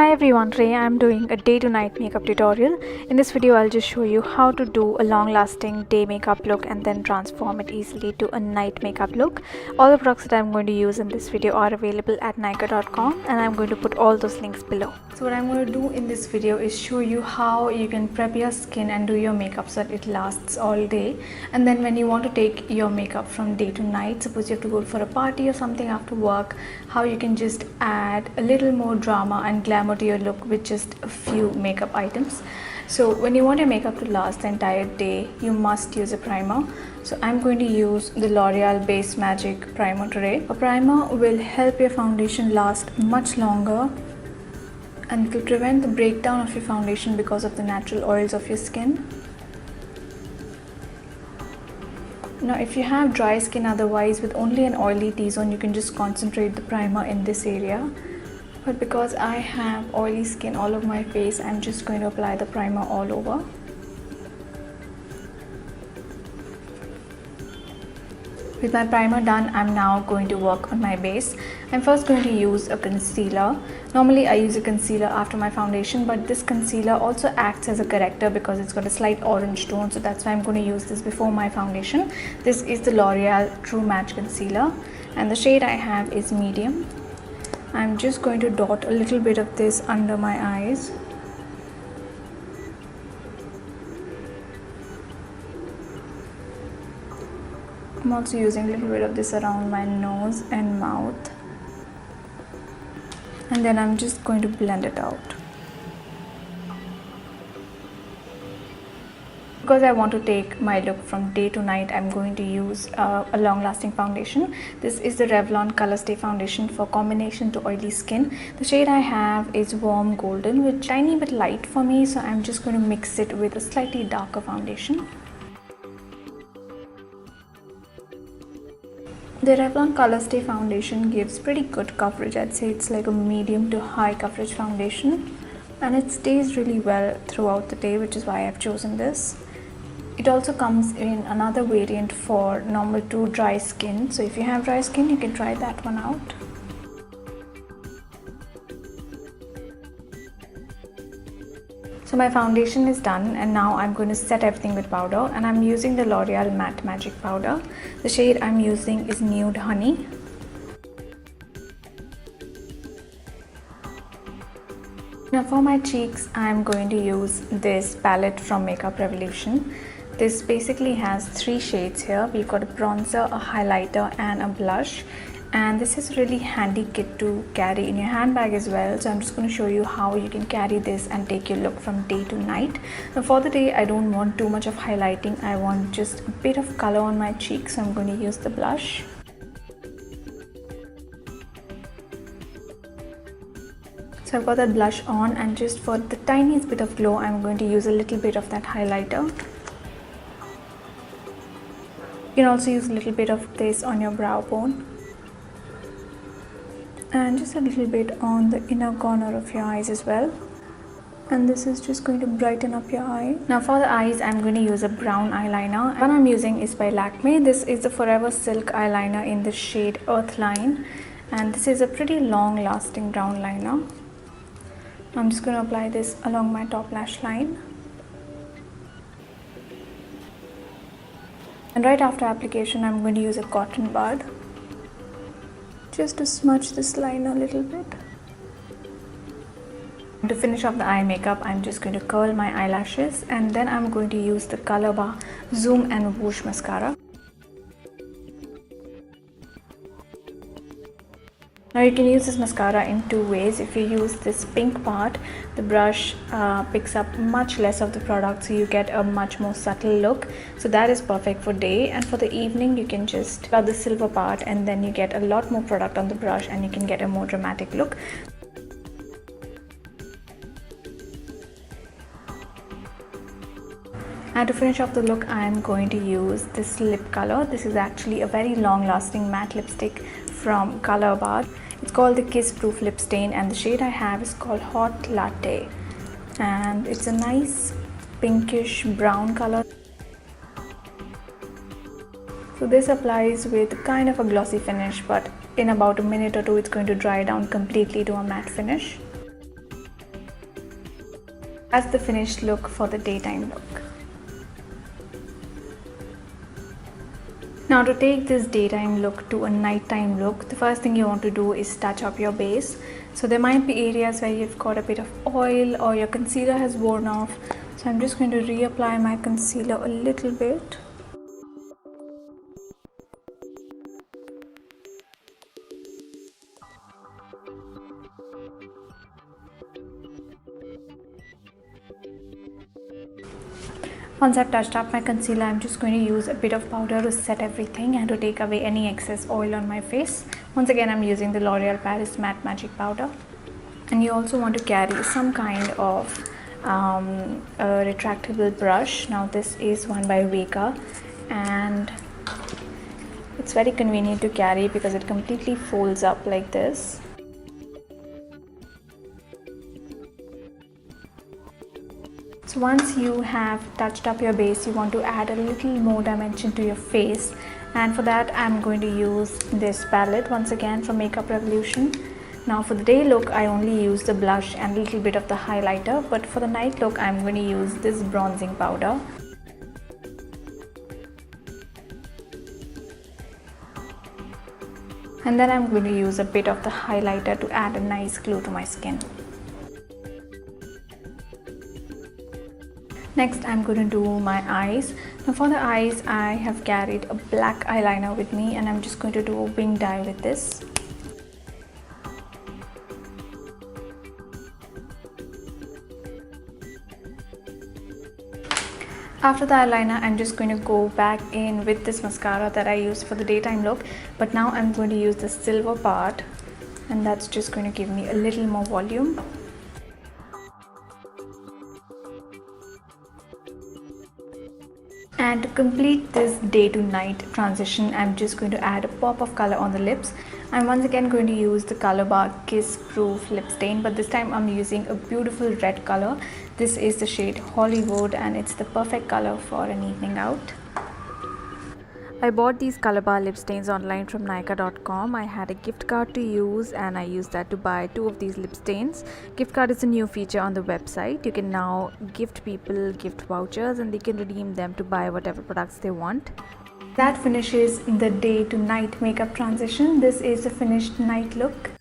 Hi everyone, today I am doing a day to night makeup tutorial. In this video I'll just show you how to do a long lasting day makeup look and then transform it easily to a night makeup look. All the products that I'm going to use in this video are available at Nykaa.com and I'm going to put all those links below. So what I'm going to do in this video is show you how you can prep your skin and do your makeup so that it lasts all day, and then when you want to take your makeup from day to night, suppose you have to go for a party or something after work, how you can just add a little more drama and glamour to your look with just a few makeup items. So when you want your makeup to last the entire day, you must use a primer. So I'm going to use the L'Oreal Base Magic Primer today. A primer will help your foundation last much longer and it will prevent the breakdown of your foundation because of the natural oils of your skin. Now if you have dry skin otherwise with only an oily T-zone, you can just concentrate the primer in this area. But because I have oily skin all over my face, I'm just going to apply the primer all over. With my primer done, I'm now going to work on my base. I'm first going to use a concealer. Normally I use a concealer after my foundation, but this concealer also acts as a corrector because it's got a slight orange tone, so that's why I'm going to use this before my foundation. This is the L'Oreal True Match Concealer and the shade I have is medium. I'm just going to dot a little bit of this under my eyes. I'm also using a little bit of this around my nose and mouth. And then I'm just going to blend it out. Because I want to take my look from day to night, I'm going to use a long-lasting foundation. This is the Revlon Color Stay Foundation for combination to oily skin. The shade I have is Warm Golden, which is tiny bit light for me, so I'm just going to mix it with a slightly darker foundation. The Revlon Color Stay Foundation gives pretty good coverage. I'd say it's like a medium to high coverage foundation, and it stays really well throughout the day, which is why I've chosen this. It also comes in another variant for normal to dry skin, so if you have dry skin you can try that one out. So my foundation is done and now I'm going to set everything with powder, and I'm using the L'Oreal Matte Magic Powder. The shade I'm using is Nude Honey. Now for my cheeks, I'm going to use this palette from Makeup Revolution. This basically has 3 shades here. We've got a bronzer, a highlighter and a blush. And this is a really handy kit to carry in your handbag as well. So I'm just going to show you how you can carry this and take your look from day to night. Now for the day, I don't want too much of highlighting. I want just a bit of color on my cheeks, so I'm going to use the blush. So I've got that blush on, and just for the tiniest bit of glow, I'm going to use a little bit of that highlighter. You can also use a little bit of this on your brow bone. And just a little bit on the inner corner of your eyes as well. And this is just going to brighten up your eye. Now for the eyes, I'm going to use a brown eyeliner. The one I'm using is by Lakme. This is the Forever Silk eyeliner in the shade Earthline. And this is a pretty long lasting brown liner. I'm just going to apply this along my top lash line. And right after application, I'm going to use a cotton bud just to smudge this line a little bit. To finish off the eye makeup, I'm just going to curl my eyelashes, and then I'm going to use the ColourPop Zoom and Whoosh mascara. Now you can use this mascara in 2 ways. If you use this pink part, the brush picks up much less of the product, so you get a much more subtle look. So that is perfect for day, and for the evening you can just rub the silver part and then you get a lot more product on the brush and you can get a more dramatic look. And to finish off the look, I am going to use this lip color. This is actually a very long lasting matte lipstick from ColourPop. It's called the Kiss Proof Lip Stain, and the shade I have is called Hot Latte. And it's a nice pinkish brown color. So this applies with kind of a glossy finish, but in about a minute or two it's going to dry down completely to a matte finish. That's the finished look for the daytime look. Now to take this daytime look to a nighttime look, the first thing you want to do is touch up your base. So there might be areas where you've got a bit of oil or your concealer has worn off. So I'm just going to reapply my concealer a little bit. Once I've touched up my concealer, I'm just going to use a bit of powder to set everything and to take away any excess oil on my face. Once again, I'm using the L'Oreal Paris Matte Magic Powder. And you also want to carry some kind of a retractable brush. Now this is one by Vika, and it's very convenient to carry because it completely folds up like this. So once you have touched up your base, you want to add a little more dimension to your face, and for that I'm going to use this palette once again from Makeup Revolution. Now for the day look, I only use the blush and a little bit of the highlighter, but for the night look I'm going to use this bronzing powder. And then I'm going to use a bit of the highlighter to add a nice glow to my skin. Next, I'm going to do my eyes. Now for the eyes, I have carried a black eyeliner with me, and I'm just going to do a wing dye with this. After the eyeliner, I'm just going to go back in with this mascara that I used for the daytime look, but now I'm going to use the silver part, and that's just going to give me a little more volume. And to complete this day to night transition, I'm just going to add a pop of color on the lips. I'm once again going to use the Color Bar Kiss Proof Lip Stain, but this time I'm using a beautiful red color. This is the shade Hollywood, and it's the perfect color for an evening out. I bought these Color Bar lip stains online from Nykaa.com. I had a gift card to use, and I used that to buy 2 of these lip stains. Gift card is a new feature on the website. You can now gift people gift vouchers, and they can redeem them to buy whatever products they want. That finishes the day to night makeup transition. This is the finished night look.